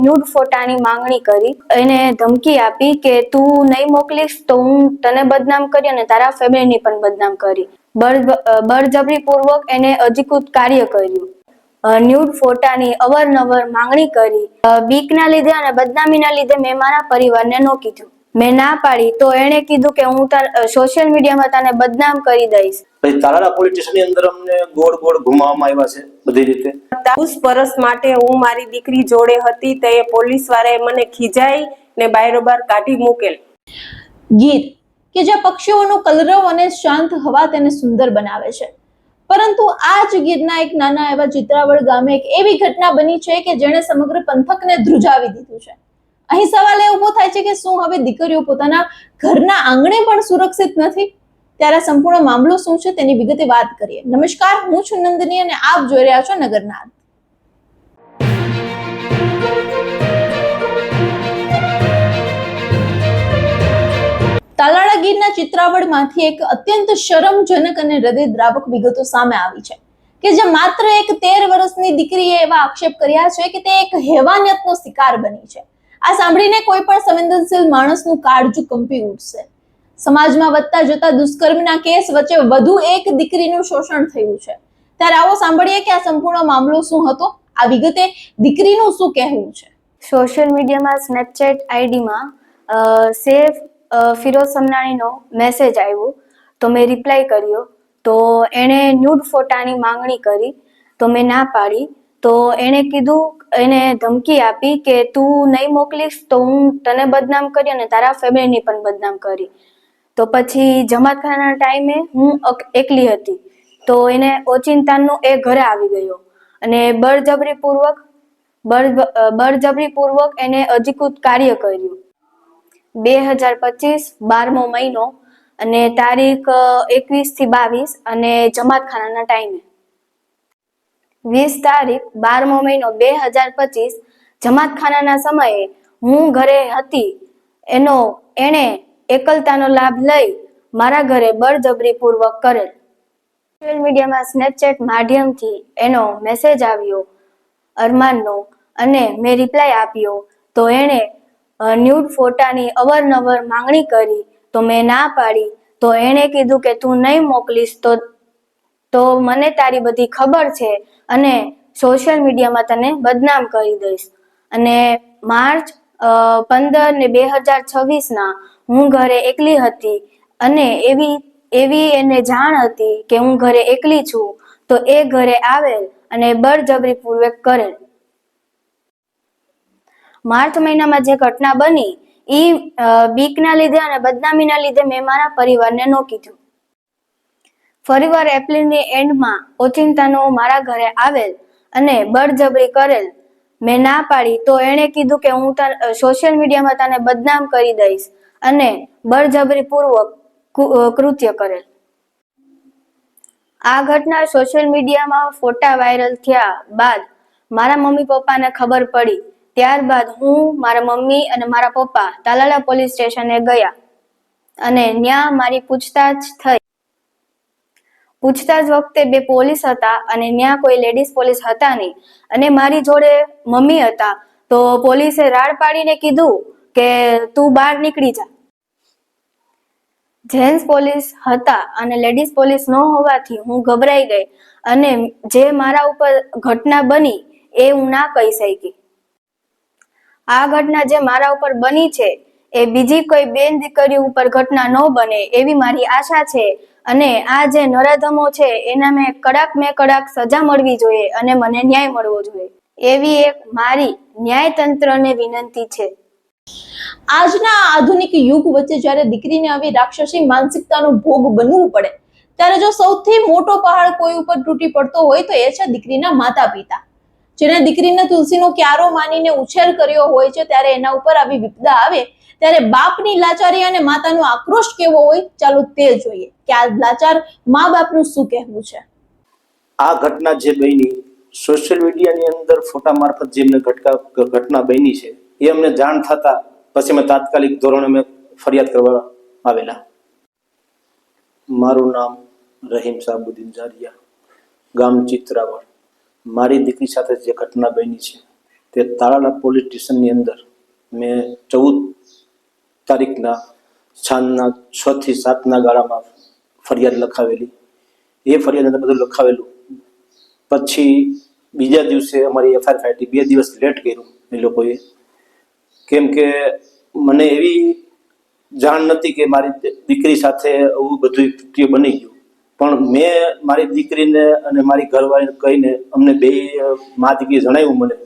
Nude ફોટાની માંગણી કરી, એને ધમકી આપી કે તું નહીં મોકલીશ તો હું તને બદનામ કરી અને તારા ફેમિલીને પણ બદનામ કરી. બળજબરીપૂર્વક એને અધિકૃત કાર્ય કર્યું. ન્યૂડ ફોટાની અવારનવાર માંગણી કરી. બીકના લીધે અને બદનામીના લીધે મેં મારા પરિવારને ન કીધું. મેં ના પાડી તો એણે કીધું કે હું સોશિયલ મીડિયામાં તને બદનામ કરી દઈશ. પછી તાલાળા પોલીસ સ્ટેશનની અંદર અમને ગોળ ગોળ ઘુમાવવામાં આવ્યા છે બધી રીતે. પૂછપરછ માટે હું મારી દીકરી જોડે હતી તે પોલીસ વાળાએ મને ખીજાઈ ને બાયરોબાર કાઢી મૂકેલ. ગીર કે જ્યાં પક્ષીઓનો કલરવ અને શાંત હવા તેને સુંદર બનાવે છે, પરંતુ આ જ ગીરના એક નાના એવા ચિત્રાવડ ગામે એક એવી ઘટના બની છે કે જેણે સમગ્ર પંથકને ધ્રુજાવી દીધું છે. અહીં સવાલ એ ઉભો થાય છે કે શું હવે દીકરીઓ પોતાના ઘરના આંગણે પણ સુરક્ષિત નથી? ત્યારે સંપૂર્ણ મામલો શું છે તેની વિગતે વાત કરીએ. નમસ્કાર, હું છું નંદની અને આપ જોઈ રહ્યા છો નગરનાદ. તાલાળા ગીરના ચિત્રાવડમાંથી એક અત્યંત શરમજનક અને હૃદયદ્રાવક વિગતો સામે આવી છે કે જે માત્ર એક 13 વર્ષની દીકરીએ એવા આક્ષેપ કર્યા છે કે તે એક હેવાનિયતનો શિકાર બની છે. આ સાંભળીને કોઈ પણ સંવેદનશીલ માણસનું કાળજું કંપી ઉઠશે. સમાજમાં વધતા જતા દુષ્કર્મના કેસ વચ્ચે વધુ એક દીકરીનું શોષણ થયું છે. ત્યારે આવો સાંભળીએ કે આ સંપૂર્ણ મામલો શું હતો, આ વિગતે દીકરીનું શું કહેવું છે. સોશિયલ મીડિયામાં સ્નેપચેટ આઈડીમાં સેફ ફિરોઝ સમનાણીનો મેસેજ આવ્યો તો મેં રિપ્લાય કર્યો. તો એણે ન્યૂડ ફોટાની માંગણી કરી તો મેં ના પાડી. તો એણે કીધું, એને ધમકી આપી કે તું નહીં મોકલીશ તો હું તને બદનામ કરી અને તારા ફેમિલીને પણ બદનામ કરી. તો પછી જમાતખાનાના ટાઈમે હું એકલી હતી તો એને ઓચિંતાનું એ ઘરે આવી ગયો અને બળજબરીપૂર્વક એને અધિકૃત કાર્ય કર્યું. 2025 12મો મહિનો અને તારીખ 21 થી 22 અને જમાતખાનાના ટાઈમે 20 તારીખ 12મો મહિનો 2025 જમાતખાનાના સમયે હું ઘરે હતી. એણે એકલતાનો લાભ લઈ મારા ઘરે બળજબરીપૂર્વક કરેલ. સોશિયલ મીડિયામાં સ્નેપચેટ માધ્યમથી એનો મેસેજ આવ્યો અરમાનનો અને મેં રિપ્લાય આપ્યો. તો એણે ન્યૂડ ફોટાની અવારનવાર માંગણી કરી તો મેં ના પાડી. તો એણે કીધું કે તું નહીં મોકલીશ તો મને તારી બધી ખબર છે અને સોશિયલ મીડિયામાં તને બદનામ કરી દઈશ. અને માર્ચ 15 ને 2026 હું ઘરે એકલી હતી અને એવી એને જાણ હતી કે હું ઘરે એકલી છું. તો એ ઘરે આવેલ અને બળજબરીપૂર્વક કરેલ. માર્ચ મહિનામાં જે ઘટના બની એ બીકના લીધે અને બદનામીના લીધે મેં મારા પરિવારને ન કીધું. ફરીવાર એપ્રિલની એન્ડમાં ઓચિંતાનો મારા ઘરે આવેલ અને બળજબરી કરેલ. મેં ના પાડી તો એણે કીધું કે હું સોશિયલ મીડિયામાં તને બદનામ કરી દઈશ અને બળજબરીપૂર્વક કૃત્ય કરેલ. આ ઘટના સોશિયલ મીડિયામાં ફોટા વાયરલ થયા બાદ મારા મમ્મી પપ્પાને ખબર પડી. ત્યારબાદ હું, મારા મમ્મી અને મારા પપ્પા તાલાળા પોલીસ સ્ટેશને ગયા અને ત્યાં મારી પૂછતાછ થઈ. પૂછતાછ વખતે 2 પોલીસ હતા અને ત્યાં કોઈ લેડીઝ પોલીસ હતા નહીં અને મારી જોડે મમ્મી હતા. તો પોલીસે રાડ પાડીને કીધું કે તું બહાર નીકળી જા. જેન્ટ્સ પોલીસ હતા અને લેડીઝ પોલીસ ન હોવાથી હું ગભરાઈ ગઈ અને જે મારા ઉપર ઘટના બની એ હું ના કહી શકી. આ ઘટના જે મારા ઉપર બની છે એ બીજી કોઈ બેન દીકરી ઉપર ઘટના ન બને એવી મારી આશા છે અને આ જે નરાધમો છે એના મેં કડક સજા મળવી જોઈએ અને મને ન્યાય મળવો જોઈએ એવી એક મારી ન્યાયતંત્રને વિનંતી છે. આજના આધુનિક યુગ વચ્ચે જ્યારે દીકરીને આવી રાક્ષસી માનસિકતાનો ભોગ બનવું પડે ત્યારે જો સૌથી મોટો પહાડ કોઈ ઉપર તૂટી પડતો હોય તો એ છે દીકરીના માતા પિતા, જેને દીકરીને તુલસીનો ક્યારો માનીને ઉછેર કર્યો હોય છે. ત્યારે એના ઉપર આવી વિપદા આવે ત્યારે બાપની લાચારી અને માતાનો આક્રોશ કેવો હોય, ચાલો તે જોઈએ કે આ લાચાર મા બાપનું શું કહેવું છે. આ ઘટના જે બની સોશિયલ મીડિયાની અંદર ફોટા મારફત જે ઘટના બની છે એ અમને જાણ થતા પછી અમે તાત્કાલિક ધોરણે અમે ફરિયાદ કરવા આવેલા. મારું નામ રહીમ સાબુદ્દીન જારિયા, ગામ ચિત્રાવડ. મારી દીકરી સાથે જે ઘટના બની છે તે તાલાલા પોલીસ સ્ટેશનની અંદર મેં 14 તારીખના સાંજના 6 થી 7 ગાળામાં ફરિયાદ લખાવેલી. એ ફરિયાદ અંદર બધું લખાવેલું. પછી બીજા દિવસે અમારી એફઆઈઆર ફાટી 2 દિવસ લેટ કર્યું એ લોકોએ, કેમ કે મને એવી જાણ નથી કે મારી દીકરી સાથે આવું બધું કૃત્ય બની ગયું. પણ મેં મારી દીકરીને અને મારી ઘરવાળીને કહીને અમને બે મા દીકરી જણાવ્યું મને.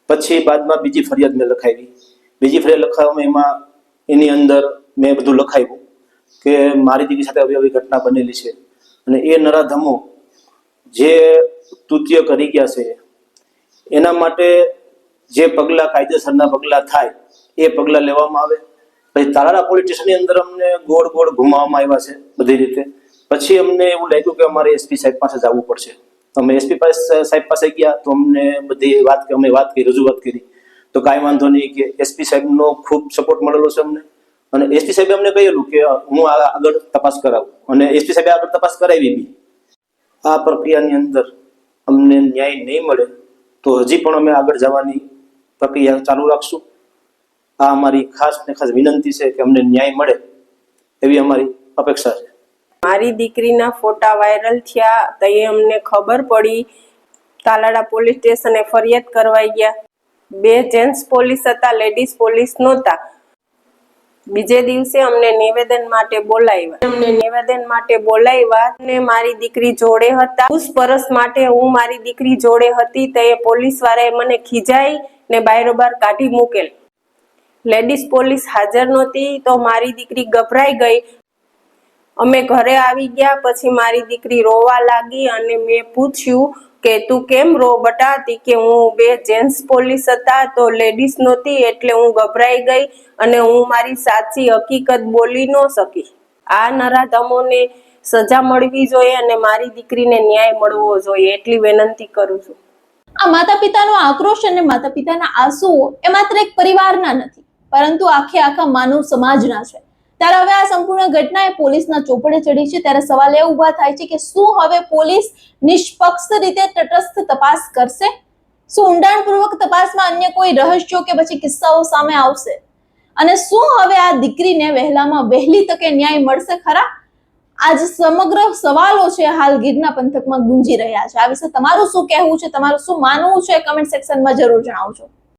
પછી બાદમાં બીજી ફરિયાદ મેં લખાવી. બીજી ફરિયાદ લખાવવામાં એમાં એની અંદર મેં બધું લખાવ્યું કે મારી દીકરી સાથે આવી આવી ઘટના બનેલી છે અને એ નરાધમો જે કૃત્ય કરી ગયા છે એના માટે જે પગલાં કાયદેસરના પગલાં થાય એ પગલાં લેવામાં આવે. પછી તાલાલા પોલીસ સ્ટેશનની અંદર અમને ગોળ ગોળ ઘુમાવવામાં આવ્યા છે બધી રીતે. પછી અમને એવું લાગ્યું કે અમારે એસપી સાહેબ પાસે જવું પડશે. અમે એસપી સાહેબ પાસે ગયા તો અમને બધી અમે વાત કરી, રજૂઆત કરી તો કાંઈ વાંધો નહીં કે એસપી સાહેબનો ખૂબ સપોર્ટ મળેલો છે અમને. અને એસપી સાહેબે અમને કહેલું કે હું આગળ તપાસ કરાવું અને એસપી સાહેબે આગળ તપાસ કરાવી બી. આ પ્રક્રિયાની અંદર અમને ન્યાય નહીં મળે તો હજી પણ અમે આગળ જવાની પ્રક્રિયા ચાલુ રાખશું. આ અમારી ખાસ ને ખાસ વિનંતી છે કે અમને ન્યાય મળે એવી અમારી અપેક્ષા છે. મારી દીકરીના ફોટા વાયરલ થયા તો એ અમને ખબર પડી. તાલાળા પોલીસ સ્ટેશને ફરિયાદ કરવાઈ ગયા. 2 જેન્ટ્સ પોલીસ હતા, લેડીઝ પોલીસ નહોતા. બીજે દિવસે અમને નિવેદન માટે બોલાવ્યા ને મારી દીકરી જોડે હતા. પૂછપરછ માટે હું મારી દીકરી જોડે હતી તો એ પોલીસ વાળાએ મને ખીજાઈ ને બારોબાર કાઢી મૂકેલ. લેડીઝ પોલીસ હાજર નહોતી તો મારી દીકરી ગભરાઈ ગઈ. અમે ઘરે આવી ગયા પછી મારી દીકરી રોવા લાગી અને મેં પૂછ્યું કે તું કેમ રો બટા? કે હું 2 જેન્ટ્સ પોલીસ હતા તો લેડીઝ નહોતી એટલે હું ગભરાઈ ગઈ અને હું મારી સાચી હકીકત બોલી ન શકી. આ નરાધમોને સજા મળવી જોઈએ અને મારી દીકરીને ન્યાય મળવો જોઈએ એટલી વિનંતી કરું છું. આ માતા પિતાનો આક્રોશ અને માતા પિતાના આંસુઓ એ માત્ર એક પરિવારના નથી પરંતુ આખા માનવ સમાજના છે. ત્યારે હવે આ સંપૂર્ણ ઘટના એ પોલીસના ચોપડે ચડી છે. ત્યારે સવાલ એ ઉભા થાય છે કે શું હવે પોલીસ નિષ્પક્ષ રીતે તટસ્થ તપાસ કરશે? શું ઊંડાણપૂર્વક તપાસમાં અન્ય કોઈ રહસ્યો કે પછી કિસ્સાઓ સામે આવશે? અને શું હવે આ દીકરીને વહેલામાં વહેલી તકે ન્યાય મળશે ખરા? આજ સમગ્ર સવાલો છે હાલ ગીરના પંથકમાં ગુંજી રહ્યા છે. આ વિશે તમારું શું કહેવું છે, તમારું શું માનવું છે, કમેન્ટ સેક્શનમાં જરૂર જણાવજો.